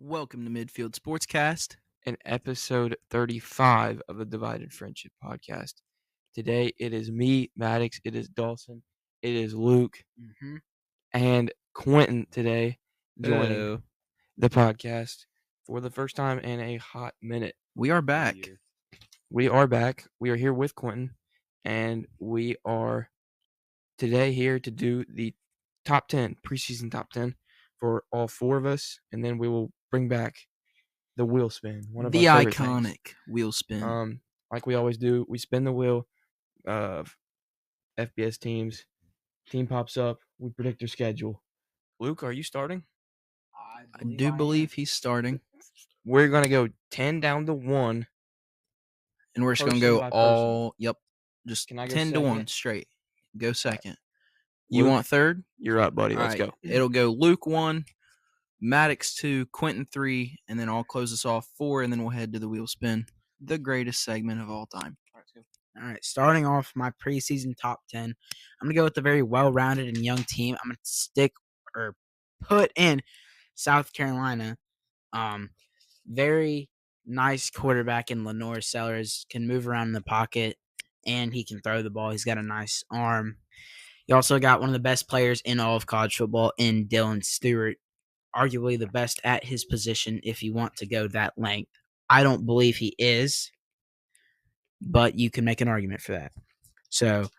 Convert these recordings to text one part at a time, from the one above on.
Welcome to Midfield Sportscast. In episode 35 of the Divided Friendship podcast. Today, it is me, Maddyx, it is Dawson, it is Luke, and Quentin today joining the podcast for the first time in a hot minute. We are back. We are back. We are here with Quentin, and we are today here to do the top 10, preseason top 10 for all four of us, and then we will bring back the wheel spin, one of The our favorite iconic things. wheel spin. Like we always do, we spin the wheel of FBS teams. Team pops up, we predict their schedule. Luke, are you starting? I do believe he's starting. We're gonna go 10 down to 1. And we're just going to Person go by all, just Can I go 10 to 1 second? straight. Go second. You Luke, want third? You're up, buddy. All Let's right. go. It'll go Luke 1, Maddyx 2, Quentin 3, and then I'll close us off 4, and then we'll head to the wheel spin, the greatest segment of all time. All right, starting off my preseason top 10, I'm going to go with a very well-rounded and young team. I'm going to put in South Carolina. Very nice quarterback in Lenore Sellers, can move around in the pocket, and he can throw the ball. He's got a nice arm. You also got one of the best players in all of college football in Dylan Stewart, arguably the best at his position if you want to go that length. I don't believe he is, but you can make an argument for that. So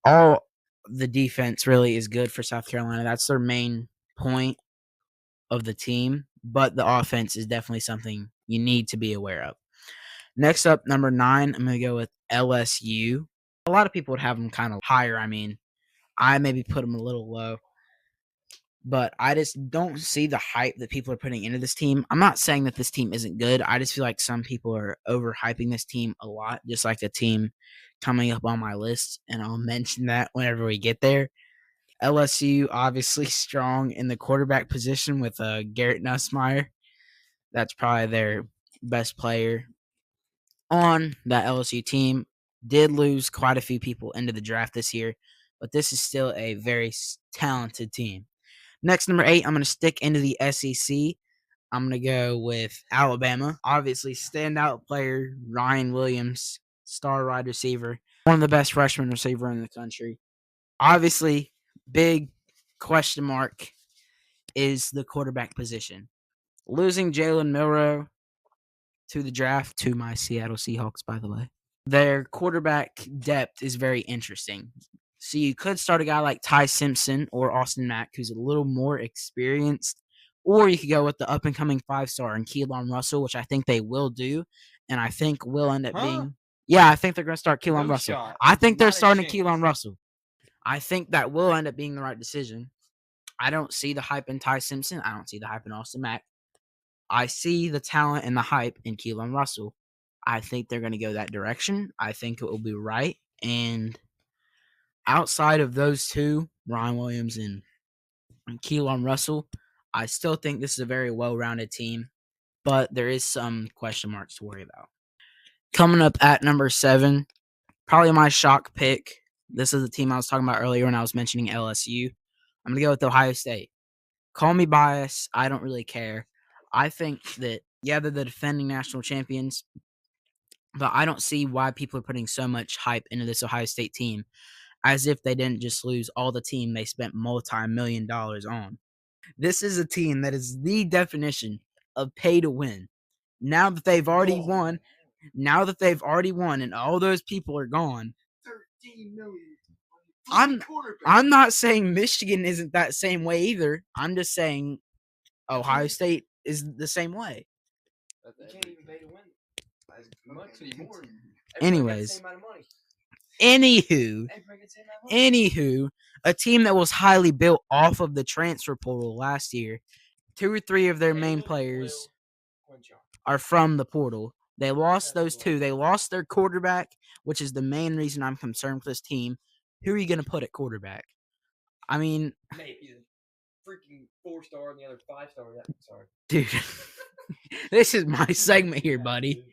all the defense really is good for South Carolina. That's their main point of the team, but the offense is definitely something you need to be aware of. Next up, number 9, I'm going to go with LSU. A lot of people would have them kind of higher. I maybe put them a little low, but I just don't see the hype that people are putting into this team. I'm not saying that this team isn't good. I just feel like some people are overhyping this team a lot, just like the team coming up on my list, and I'll mention that whenever we get there. LSU obviously strong in the quarterback position with Garrett Nussmeier. That's probably their best player on that LSU team. Did lose quite a few people into the draft this year, but this is still a very talented team. Next, number 8, I'm going to stick into the SEC. I'm going to go with Alabama. Obviously, standout player, Ryan Williams, star wide receiver, one of the best freshman receiver in the country. Obviously, big question mark is the quarterback position. Losing Jalen Milroe to the draft, to my Seattle Seahawks, by the way. Their quarterback depth is very interesting. So you could start a guy like Ty Simpson or Austin Mack, who's a little more experienced, or you could go with the up-and-coming 5-star and Keelan Russell, which I think they will do, and I think will end up being. Yeah, I think they're going to start Keelan Russell. I think they're starting Keelan Russell. I think that will end up being the right decision. I don't see the hype in Ty Simpson. I don't see the hype in Austin Mack. I see the talent and the hype in Keelan Russell. I think they're going to go that direction. I think it will be right, and outside of those two, Ryan Williams and Keelan Russell, I still think this is a very well-rounded team, but there is some question marks to worry about. Coming up at number 7, probably my shock pick. This is the team I was talking about earlier when I was mentioning LSU. I'm going to go with Ohio State. Call me biased. I don't really care. I think that, yeah, they're the defending national champions, but I don't see why people are putting so much hype into this Ohio State team, as if they didn't just lose all the team they spent multi-million dollars on. This is a team that is the definition of pay to win. Now that they've already won, and all those people are gone, $13 million. I'm not saying Michigan isn't that same way either. I'm just saying Ohio State is the same way. You can't even pay to win as much anymore. Anyways. Anywho, a team that was highly built off of the transfer portal last year. 2 or 3 of their main players are from the portal. They lost those 2. They lost their quarterback, which is the main reason I'm concerned with this team. Who are you going to put at quarterback? I mean, maybe the freaking 4-star and the other 5-star. Sorry, dude. This is my segment here, buddy.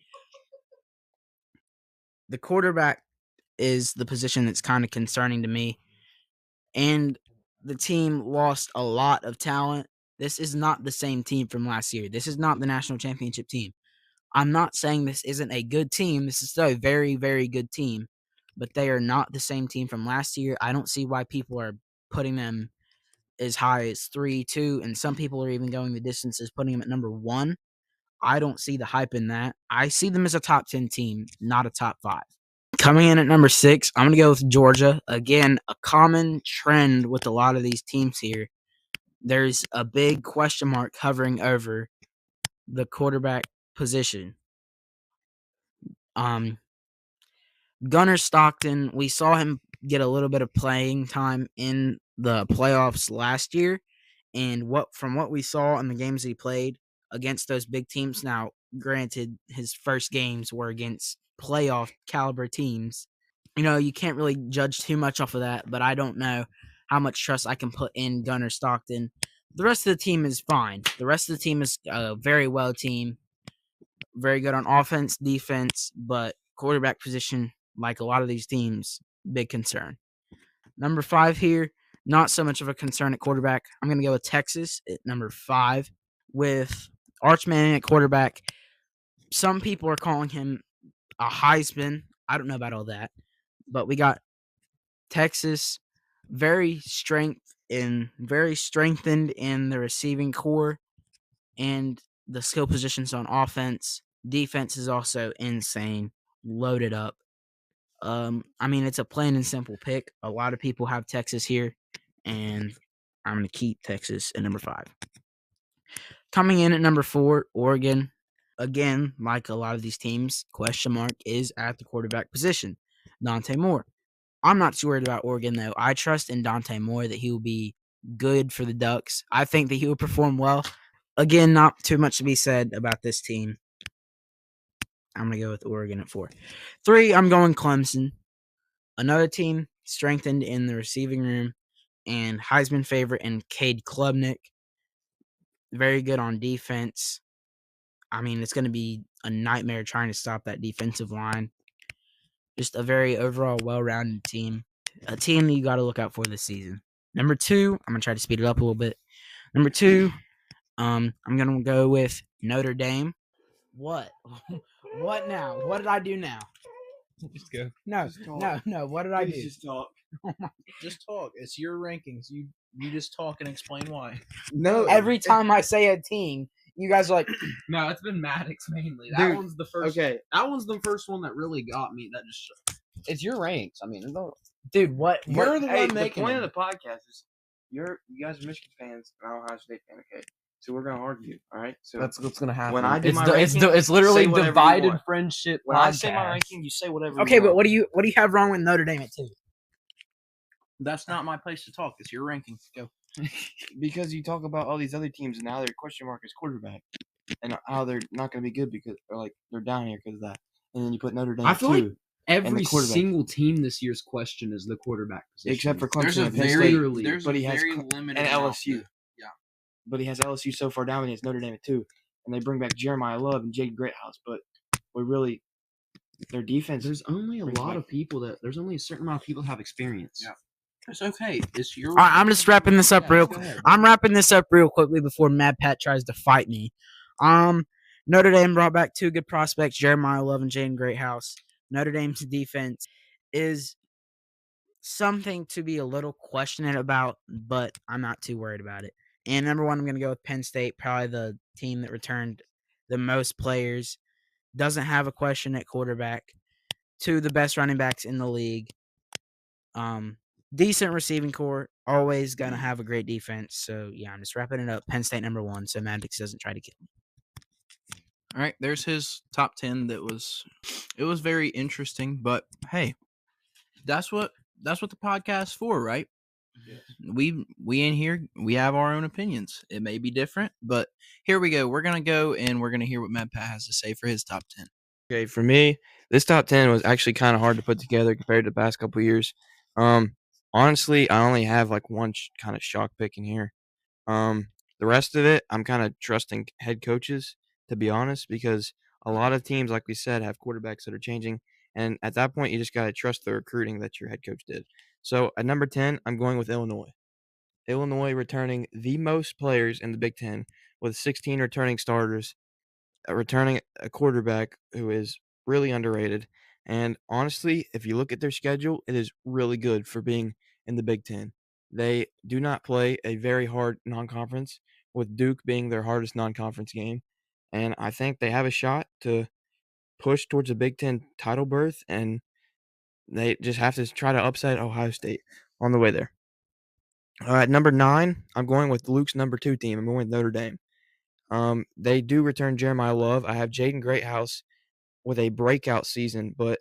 The quarterback is the position that's kind of concerning to me. And the team lost a lot of talent This is not the same team from last year. This is not the national championship team. I'm not saying this isn't a good team. This is still a very, very good team, but they are not the same team from last year. I don't see why people are putting them as high as 3, 2, and some people are even going the distance as putting them at number 1. I don't see the hype in that. I see them as a top 10 team, not a top 5. Coming in at number 6, I'm going to go with Georgia. Again, a common trend with a lot of these teams here. There's a big question mark hovering over the quarterback position. Gunnar Stockton, we saw him get a little bit of playing time in the playoffs last year, and from what we saw in the games he played against those big teams. Now, granted, his first games were against playoff caliber teams. You can't really judge too much off of that, but I don't know how much trust I can put in Gunnar Stockton. The rest of the team is fine. The rest of the team is a very well team, very good on offense, defense, but quarterback position, like a lot of these teams, big concern. Number 5 here, not so much of a concern at quarterback. I'm going to go with Texas at number 5 with Arch Manning at quarterback. Some people are calling him a Heisman. I don't know about all that, but we got Texas very strengthened in the receiving core and the skill positions on offense. Defense is also insane, loaded up. It's a plain and simple pick. A lot of people have Texas here, and I'm going to keep Texas at number 5. Coming in at number 4, Oregon. Again, like a lot of these teams, question mark is at the quarterback position. Dante Moore. I'm not too worried about Oregon, though. I trust in Dante Moore that he will be good for the Ducks. I think that he will perform well. Again, not too much to be said about this team. I'm going to go with Oregon at 4. 3, I'm going Clemson. Another team strengthened in the receiving room, and Heisman favorite and Cade Klubnik. Very good on defense. It's going to be a nightmare trying to stop that defensive line. Just a very overall well-rounded team. A team that you got to look out for this season. Number 2, I'm going to try to speed it up a little bit. Number 2, I'm going to go with Notre Dame. What? What now? What did I do now? Just go. No. What did I do? Just talk. Just talk. It's your rankings. You just talk and explain why. No. Every time I say a team, you guys are like, no, it's been Maddyx mainly. That one's the first. Okay. That one's the first one that really got me. That just. It's your ranks. dude, what? You're the one the making point them. of the podcast is you guys are Michigan fans and I'm Ohio State fan, okay? So we're gonna argue, all right? So That's what's gonna happen. when I do it's my it's ranking, literally say whatever you divided want. friendship. when I say my ranking, you say whatever. Okay, you but want. what do you have wrong with Notre Dame at 2? That's not my place to talk. It's your rankings. Go. Because you talk about all these other teams and now their question mark is quarterback, and how they're not gonna be good because they're down here because of that, and then you put Notre Dame. I feel like too, every quarterback. single team this year's question is the quarterback position. except for Clemson. There's a and Penn very, State. there's but a he has very Cle- limited and amount LSU. that- Yeah. But he has LSU so far down, and he has Notre Dame at 2, and they bring back Jeremiah Love and Jade Greathouse. But their defense. There's only a brings lot back- of people there's only a certain amount of people that have experience. Yeah. It's okay. It's your. All right, I'm just wrapping this up Go ahead. I'm wrapping this up real quickly before Mad Pat tries to fight me. Notre Dame brought back 2 good prospects, Jeremiah Love and Jaden Greathouse. Notre Dame's defense is something to be a little questioned about, but I'm not too worried about it. And number 1, I'm going to go with Penn State, probably the team that returned the most players. Doesn't have a question at quarterback. 2 of the best running backs in the league. Decent receiving core. Always going to have a great defense. So, yeah, I'm just wrapping it up. Penn State number 1, so Maddyx doesn't try to kill me. All right, there's his top 10. It was very interesting, but hey, that's what the podcast's for, right? Yes. We in here, we have our own opinions. It may be different, but here we go. We're gonna go and we're gonna hear what Mad Pat has to say for his top 10. Okay, for me, this top 10 was actually kind of hard to put together compared to the past couple of years. Honestly, I only have like one kind of shock pick in here. The rest of it, I'm kind of trusting head coaches, to be honest, because a lot of teams, like we said, have quarterbacks that are changing. And at that point, you just got to trust the recruiting that your head coach did. So at number 10, I'm going with Illinois. Illinois returning the most players in the Big Ten with 16 returning starters, returning a quarterback who is really underrated. And honestly, if you look at their schedule, it is really good for being in the Big Ten. They do not play a very hard non-conference, with Duke being their hardest non-conference game. And I think they have a shot to push towards a Big Ten title berth, and they just have to try to upset Ohio State on the way there. At number 9, I'm going with Luke's number 2 team. I'm going with Notre Dame. They do return Jeremiah Love. I have Jaden Greathouse with a breakout season, but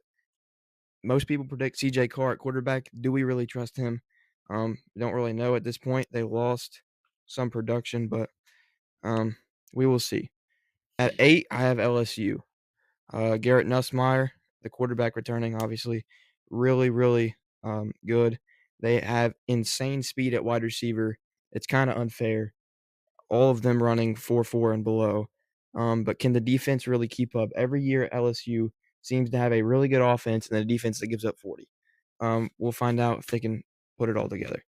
most people predict C.J. Carr at quarterback. Do we really trust him? Don't really know at this point. They lost some production, but we will see. At 8, I have LSU. Garrett Nussmeier, the quarterback returning, obviously, really, really good. They have insane speed at wide receiver. It's kind of unfair. All of them running 4.4 and below. But can the defense really keep up? Every year, LSU seems to have a really good offense and a defense that gives up 40. We'll find out if they can put it all together.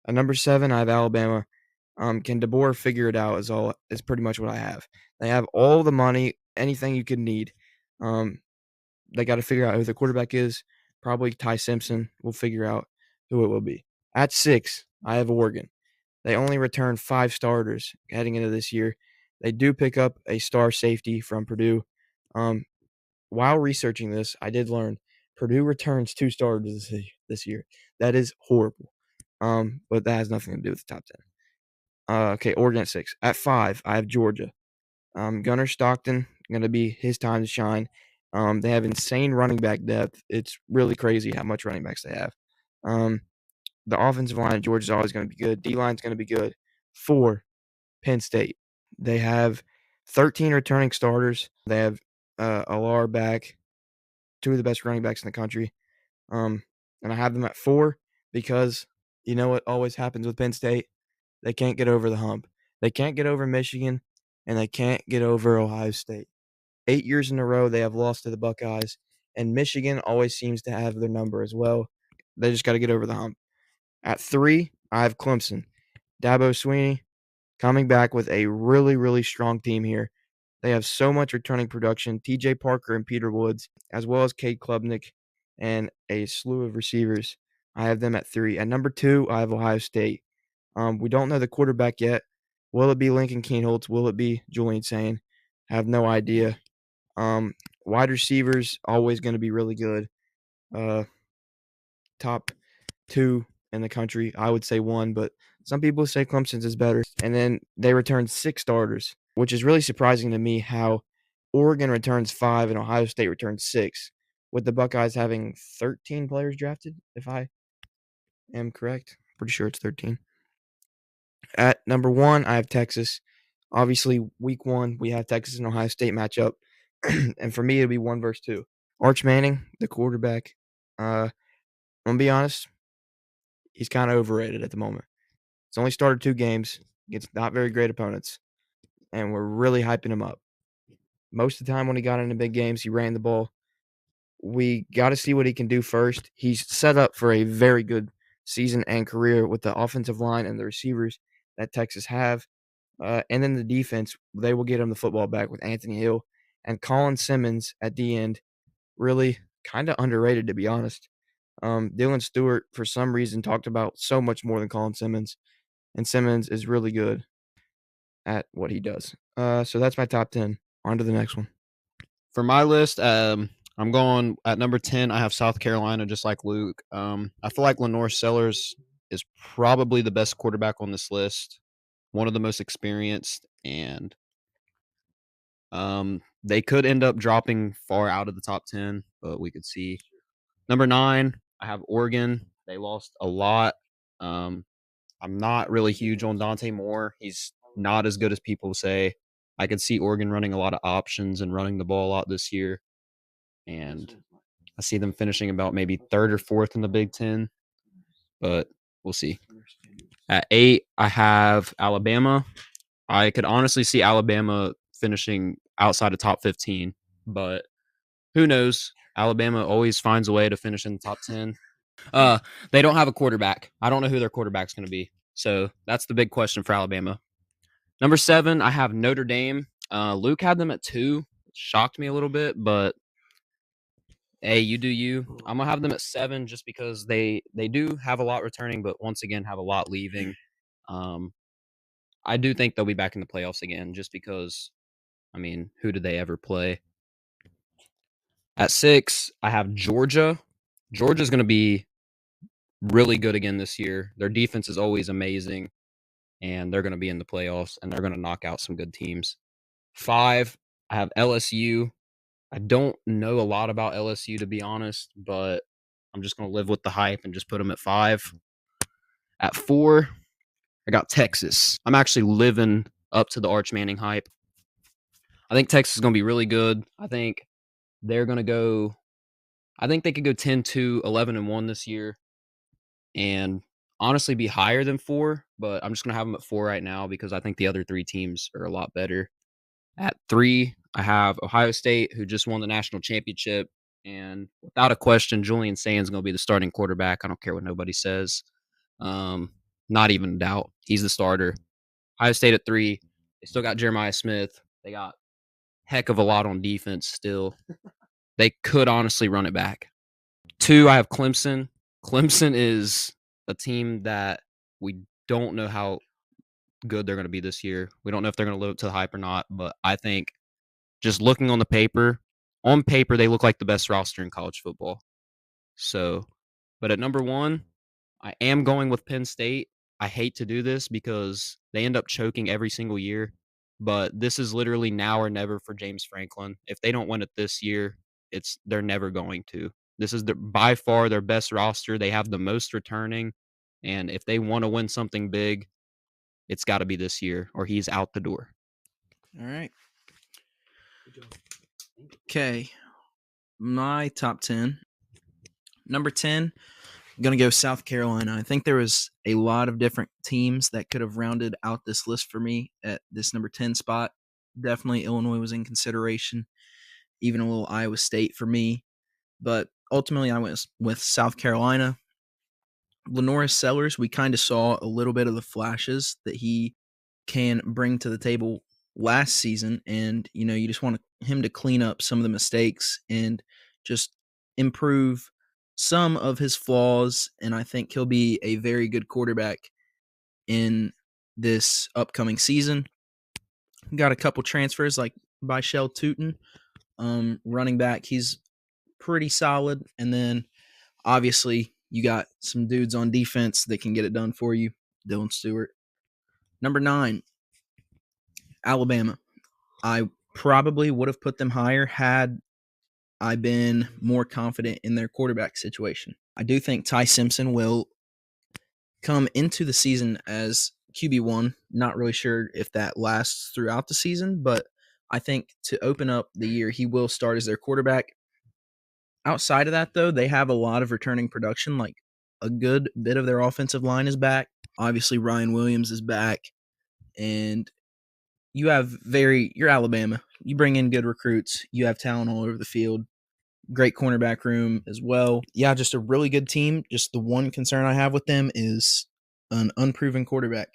At number 7, I have Alabama. Can DeBoer figure it out? Is pretty much what I have. They have all the money, anything you could need. They got to figure out who the quarterback is. Probably Ty Simpson. We'll figure out who it will be. At 6, I have Oregon. They only return 5 starters heading into this year. They do pick up a star safety from Purdue. While researching this, I did learn Purdue returns 2 starters this year. That is horrible. But that has nothing to do with the top 10. Okay, Oregon at 6. At 5, I have Georgia. Gunnar Stockton, going to be his time to shine. They have insane running back depth. It's really crazy how much running backs they have. The offensive line at Georgia is always going to be good. D-line's going to be good. 4, Penn State. They have 13 returning starters. They have Alar back, 2 of the best running backs in the country. And I have them at 4 because you know what always happens with Penn State? They can't get over the hump. They can't get over Michigan, and they can't get over Ohio State. 8 years in a row they have lost to the Buckeyes, and Michigan always seems to have their number as well. They just got to get over the hump. At 3, I have Clemson. Dabo Swinney coming back with a really, really strong team here. They have so much returning production. T.J. Parker and Peter Woods, as well as Cade Klubnik and a slew of receivers. I have them at 3. At number 2, I have Ohio State. We don't know the quarterback yet. Will it be Lincoln Kienholz? Will it be Julian Sane? I have no idea. Wide receivers, always going to be really good. Top 2 in the country. I would say 1, but some people say Clemson's is better. And then they returned 6 starters, which is really surprising to me how Oregon returns 5 and Ohio State returns 6, with the Buckeyes having 13 players drafted, if I am correct. Pretty sure it's 13. At number 1, I have Texas. Obviously, week 1, we have Texas and Ohio State matchup. And for me, it'll be 1 versus 2. Arch Manning, the quarterback, I'm going to be honest, he's kind of overrated at the moment. He's only started 2 games against not very great opponents, and we're really hyping him up. Most of the time when he got into big games, he ran the ball. We got to see what he can do first. He's set up for a very good season and career with the offensive line and the receivers that Texas have. And then the defense, they will get him the football back with Anthony Hill and Colin Simmons at the end. Really kind of underrated, to be honest. Dylan Stewart, for some reason, talked about so much more than Colin Simmons. And Simmons is really good at what he does. So that's my top 10. On to the next one. For my list, I'm going at number 10. I have South Carolina, just like Luke. I feel like Lenore Sellers is probably the best quarterback on this list, one of the most experienced, and they could end up dropping far out of the top 10, but we could see. Number 9, I have Oregon. They lost a lot. I'm not really huge on Dante Moore. He's not as good as people say. I could see Oregon running a lot of options and running the ball a lot this year. And I see them finishing about maybe 3rd or 4th in the Big Ten, but we'll see. At 8, I have Alabama. I could honestly see Alabama finishing outside of top 15, but who knows? Alabama always finds a way to finish in the top 10. They don't have a quarterback. I don't know who their quarterback's going to be. So that's the big question for Alabama. Number 7, I have Notre Dame. Luke had them at 2. It shocked me a little bit, but hey, you do you. I'm gonna have them at 7 just because they do have a lot returning, but once again have a lot leaving. I do think they'll be back in the playoffs again, just because. I mean, who did they ever play? At 6, I have Georgia. Georgia's gonna be really good again this year. Their defense is always amazing, and they're gonna be in the playoffs, and they're gonna knock out some good teams. 5, I have LSU. I don't know a lot about LSU, to be honest, but I'm just going to live with the hype and just put them at 5. At 4, I got Texas. I'm actually living up to the Arch Manning hype. I think Texas is going to be really good. I think they're going to go – I think they could go 10-2, 11-1 this year and honestly be higher than 4, but I'm just going to have them at 4 right now because I think the other 3 teams are a lot better. At 3, I have Ohio State, who just won the national championship. And without a question, Julian Sands is going to be the starting quarterback. I don't care what nobody says. Not even a doubt. He's the starter. Ohio State at 3. They still got Jeremiah Smith. They got heck of a lot on defense still. They could honestly run it back. 2, I have Clemson. Clemson is a team that we don't know how good they're going to be this year. We don't know if they're going to live up to the hype or not, but I think just looking on paper, they look like the best roster in college football. So, but at number 1, I am going with Penn State. I hate to do this because they end up choking every single year, but this is literally now or never for James Franklin. If they don't win it this year, they're never going to. This is by far their best roster. They have the most returning, and if they want to win something big, it's got to be this year or he's out the door. All right. Okay. My top 10. Number 10, I'm going to go South Carolina. I think there was a lot of different teams that could have rounded out this list for me at this number 10 spot. Definitely Illinois was in consideration, even a little Iowa State for me. But ultimately, I went with South Carolina. Lenore Sellers, we kind of saw a little bit of the flashes that he can bring to the table last season, and you just want him to clean up some of the mistakes and just improve some of his flaws, and I think he'll be a very good quarterback in this upcoming season. Got a couple transfers like Byshell Tootin, running back. He's pretty solid, and then obviously you got some dudes on defense that can get it done for you. Dylan Stewart. Number 9, Alabama. I probably would have put them higher had I been more confident in their quarterback situation. I do think Ty Simpson will come into the season as QB1. Not really sure if that lasts throughout the season, but I think to open up the year, he will start as their quarterback. Outside of that, though, they have a lot of returning production. Like a good bit of their offensive line is back. Obviously, Ryan Williams is back. And you're Alabama. You bring in good recruits. You have talent all over the field. Great cornerback room as well. Yeah, just a really good team. Just the one concern I have with them is an unproven quarterback.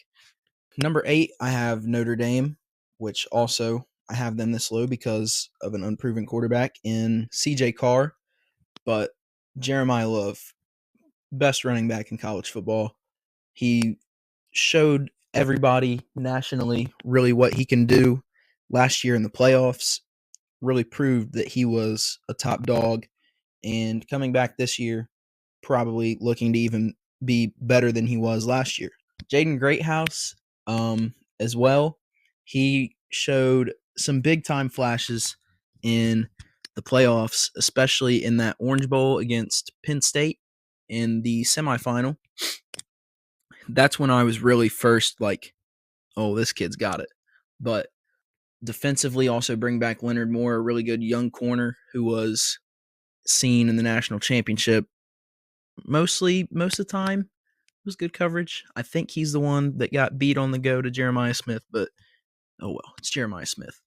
Number 8, I have Notre Dame, which also I have them this low because of an unproven quarterback in CJ Carr. But Jeremiah Love, best running back in college football. He showed everybody nationally really what he can do last year in the playoffs. Really proved that he was a top dog. And coming back this year, probably looking to even be better than he was last year. Jaden Greathouse as well. He showed some big-time flashes in the playoffs, especially in that Orange Bowl against Penn State in the semifinal. That's when I was really first like, oh, this kid's got it. But defensively, also bring back Leonard Moore, a really good young corner who was seen in the national championship. Most of the time, it was good coverage. I think he's the one that got beat on the go to Jeremiah Smith, but oh well, it's Jeremiah Smith.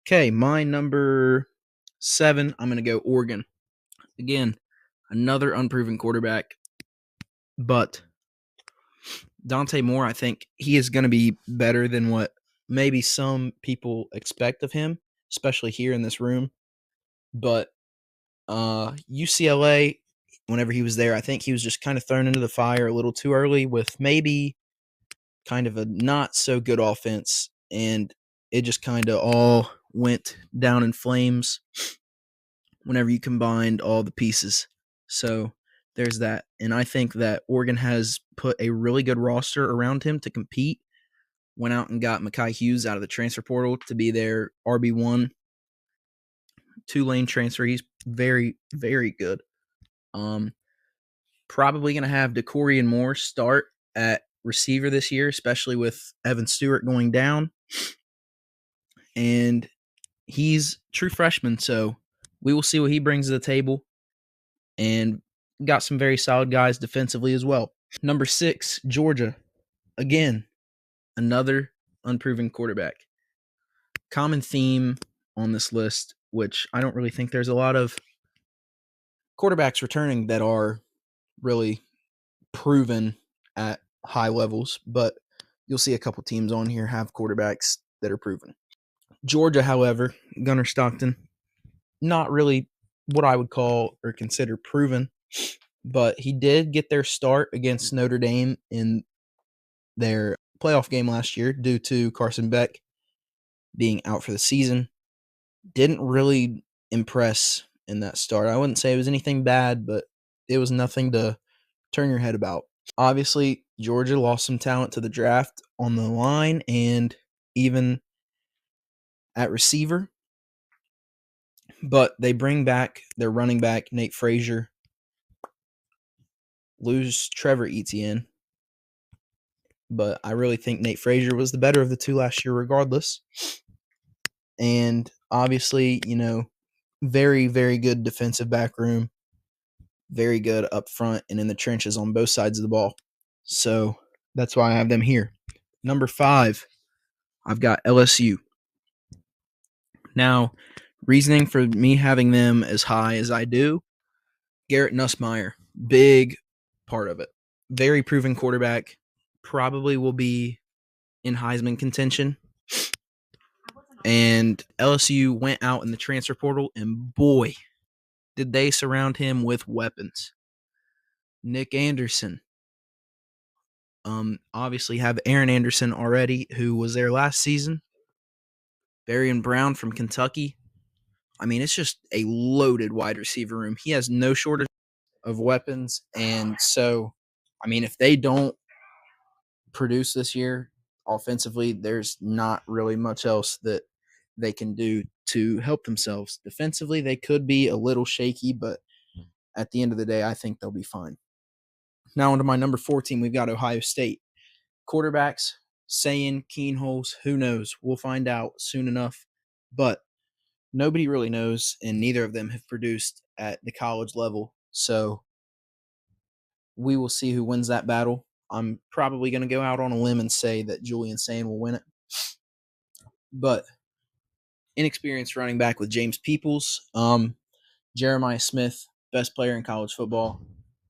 Okay, my number 7, I'm going to go Oregon. Again, another unproven quarterback, but Dante Moore, I think he is going to be better than what maybe some people expect of him, especially here in this room. But UCLA, whenever he was there, I think he was just kind of thrown into the fire a little too early with maybe kind of a not so good offense, and it just kind of all went down in flames whenever you combined all the pieces. So there's that. And I think that Oregon has put a really good roster around him to compete. Went out and got Mekhi Hughes out of the transfer portal to be their RB1 two-lane transfer. He's very, very good. Probably going to have DeCorian Moore start at receiver this year, especially with Evan Stewart going down. And he's true freshman, so we will see what he brings to the table. And got some very solid guys defensively as well. Number 6, Georgia. Again, another unproven quarterback. Common theme on this list, which I don't really think there's a lot of quarterbacks returning that are really proven at high levels, but you'll see a couple teams on here have quarterbacks that are proven. Georgia, however, Gunnar Stockton, not really what I would call or consider proven, but he did get their start against Notre Dame in their playoff game last year due to Carson Beck being out for the season. Didn't really impress in that start. I wouldn't say it was anything bad, but it was nothing to turn your head about. Obviously, Georgia lost some talent to the draft on the line and even at receiver, but they bring back their running back, Nate Frazier, lose Trevor Etienne, but I really think Nate Frazier was the better of the two last year regardless. And obviously, very, very good defensive back room, very good up front and in the trenches on both sides of the ball. So that's why I have them here. Number 5, I've got LSU. Now, reasoning for me having them as high as I do, Garrett Nussmeier, big part of it. Very proven quarterback, probably will be in Heisman contention. And LSU went out in the transfer portal, and boy, did they surround him with weapons. Nick Anderson. Obviously have Aaron Anderson already, who was there last season. Barian Brown from Kentucky. I mean, it's just a loaded wide receiver room. He has no shortage of weapons. And so, I mean, if they don't produce this year offensively, there's not really much else that they can do to help themselves. Defensively, they could be a little shaky, but at the end of the day, I think they'll be fine. Now, onto my number 4 team, we've got Ohio State. Quarterbacks, Sayin, Keenholes, who knows? We'll find out soon enough. But nobody really knows, and neither of them have produced at the college level. So we will see who wins that battle. I'm probably going to go out on a limb and say that Julian Sayin will win it. But inexperienced running back with James Peoples, Jeremiah Smith, best player in college football,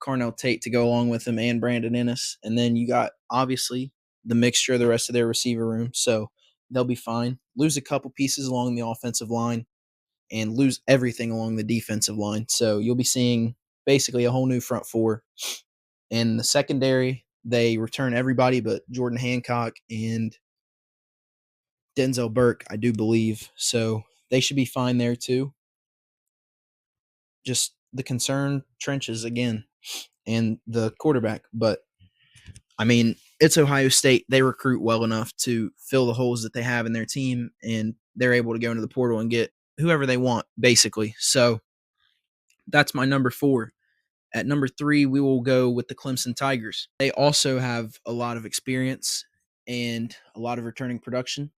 Carnell Tate to go along with him, and Brandon Ennis. And then you got, obviously, the mixture of the rest of their receiver room. So they'll be fine. Lose a couple pieces along the offensive line and lose everything along the defensive line. So you'll be seeing basically a whole new front four. In the secondary, they return everybody but Jordan Hancock and Denzel Burke, I do believe. So they should be fine there too. Just the concern trenches again and the quarterback. But, I mean, it's Ohio State. They recruit well enough to fill the holes that they have in their team, and they're able to go into the portal and get whoever they want, basically. So that's my number 4. At number 3, we will go with the Clemson Tigers. They also have a lot of experience and a lot of returning production.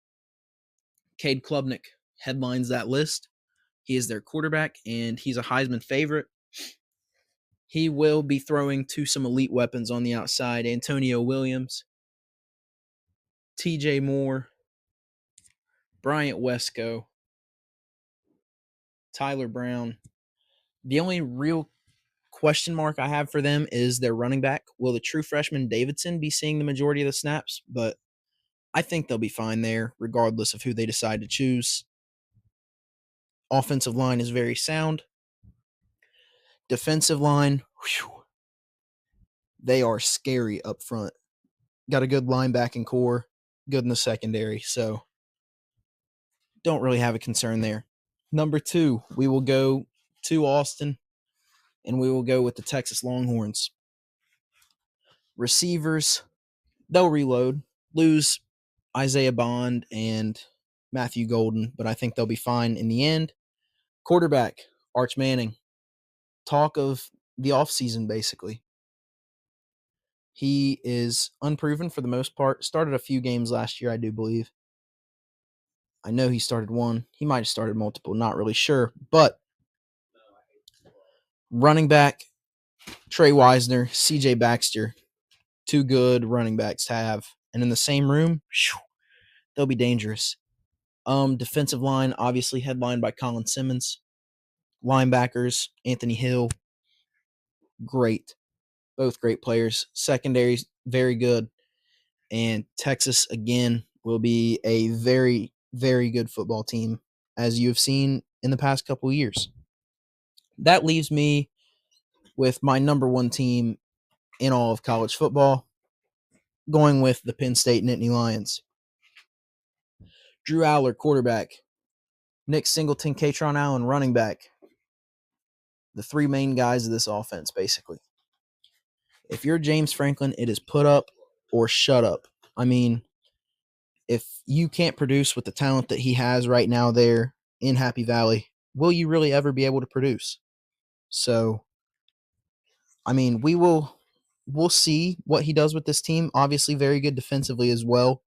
Cade Klubnik headlines that list. He is their quarterback, and he's a Heisman favorite. He will be throwing to some elite weapons on the outside. Antonio Williams, TJ Moore, Bryant Wesco, Tyler Brown. The only real question mark I have for them is their running back. Will the true freshman Davidson be seeing the majority of the snaps? But I think they'll be fine there, regardless of who they decide to choose. Offensive line is very sound. Defensive line, they are scary up front. Got a good linebacking core, good in the secondary, so don't really have a concern there. Number 2, we will go to Austin, and we will go with the Texas Longhorns. Receivers, they'll reload, lose Isaiah Bond and Matthew Golden, but I think they'll be fine in the end. Quarterback, Arch Manning. Talk of the offseason, basically. He is unproven for the most part. Started a few games last year, I do believe. I know he started one. He might have started multiple, not really sure. But running back, Trey Wisner, CJ Baxter, 2 good running backs to have. And in the same room, they'll be dangerous. Defensive line, obviously headlined by Colin Simmons. Linebackers, Anthony Hill, great. Both great players. Secondaries, very good. And Texas, again, will be a very, very good football team, as you have seen in the past couple of years. That leaves me with my number 1 team in all of college football, going with the Penn State Nittany Lions. Drew Aller, quarterback. Nick Singleton, Katron Allen, running back. The 3 main guys of this offense, basically. If you're James Franklin, it is put up or shut up. I mean, if you can't produce with the talent that he has right now there in Happy Valley, will you really ever be able to produce? So, I mean, we'll see what he does with this team. Obviously, very good defensively as well.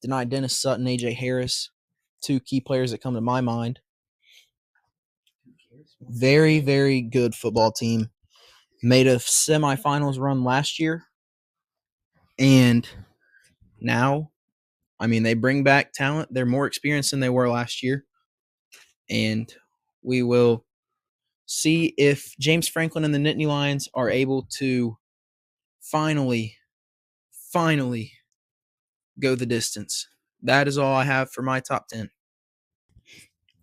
Denied Dennis Sutton, AJ Harris, 2 key players that come to my mind. Very, very good football team. Made a semifinals run last year. And now, I mean, they bring back talent. They're more experienced than they were last year. And we will see if James Franklin and the Nittany Lions are able to finally go the distance. That is all I have for my top 10.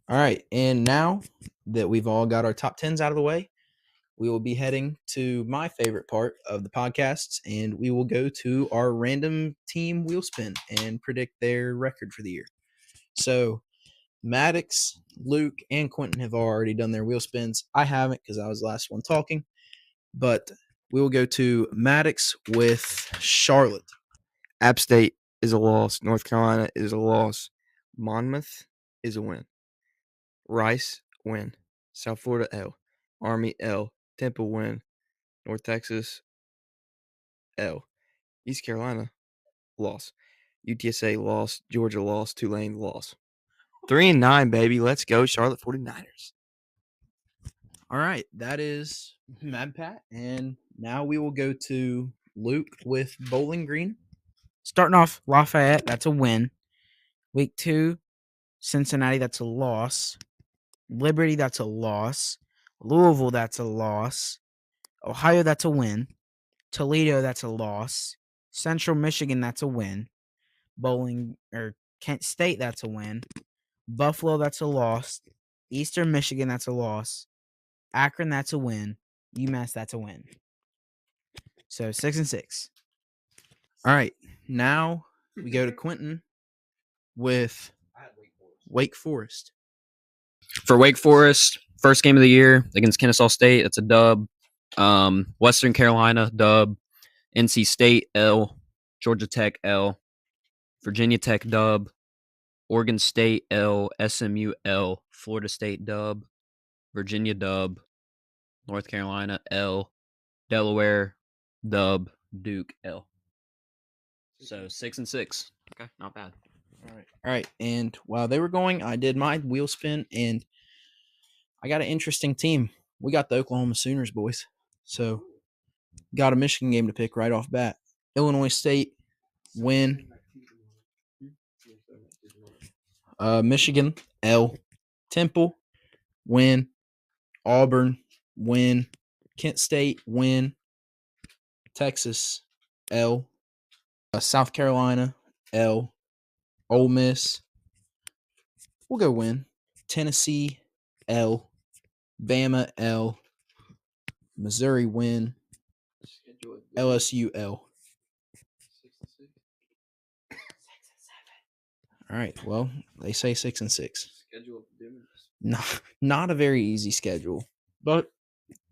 All right, and now that we've all got our top 10s out of the way, we will be heading to my favorite part of the podcasts, and we will go to our random team wheel spin and predict their record for the year. So Maddyx, Luke, and Quentin have already done their wheel spins. I haven't because I was the last one talking, but we will go to Maddyx with Charlotte. App State is a loss. North Carolina is a loss. Monmouth is a win. Rice, win. South Florida, L. Army, L. Temple, win. North Texas, L. East Carolina, loss. UTSA, loss. Georgia, loss. Tulane, loss. 3-9, baby. Let's go, Charlotte 49ers. All right, that is Mad Pat, and now we will go to Luke with Bowling Green. Starting off, Lafayette, that's a win. Week 2, Cincinnati, that's a loss. Liberty, that's a loss. Louisville, that's a loss. Ohio, that's a win. Toledo, that's a loss. Central Michigan, that's a win. Kent State, that's a win. Buffalo, that's a loss. Eastern Michigan, that's a loss. Akron, that's a win. UMass, that's a win. So 6-6. All right, now we go to Quentin with Wake Forest. For Wake Forest, first game of the year against Kennesaw State, it's a dub. Western Carolina, dub. NC State, L. Georgia Tech, L. Virginia Tech, dub. Oregon State, L. SMU, L. Florida State, dub. Virginia, dub. North Carolina, L. Delaware, dub. Duke, L. So 6-6. Okay, not bad. All right, and while they were going, I did my wheel spin, and I got an interesting team. We got the Oklahoma Sooners, boys. So got a Michigan game to pick right off bat. Illinois State, win. Michigan, L. Temple, win. Auburn, win. Kent State win. Texas L. South Carolina L. Ole Miss, we'll go win. Tennessee L. Bama L. Missouri win. LSU L. All right. Well, they say 6 and 6. Not a very easy schedule, but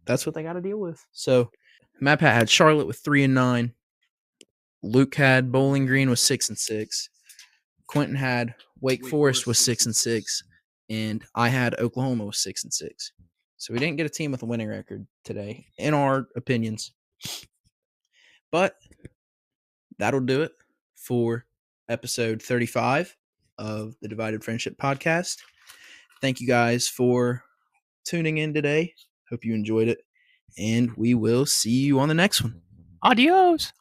that's what they got to deal with. So, Matt Pat had Charlotte with 3 and 9. Luke had Bowling Green with 6 and 6. Quentin had Wake Forest with 6 and 6, and I had Oklahoma with 6 and 6. So we didn't get a team with a winning record today, in our opinions. But that'll do it for episode 35 of the Divided Friendship Podcast. Thank you guys for tuning in today. Hope you enjoyed it, and we will see you on the next one. Adios.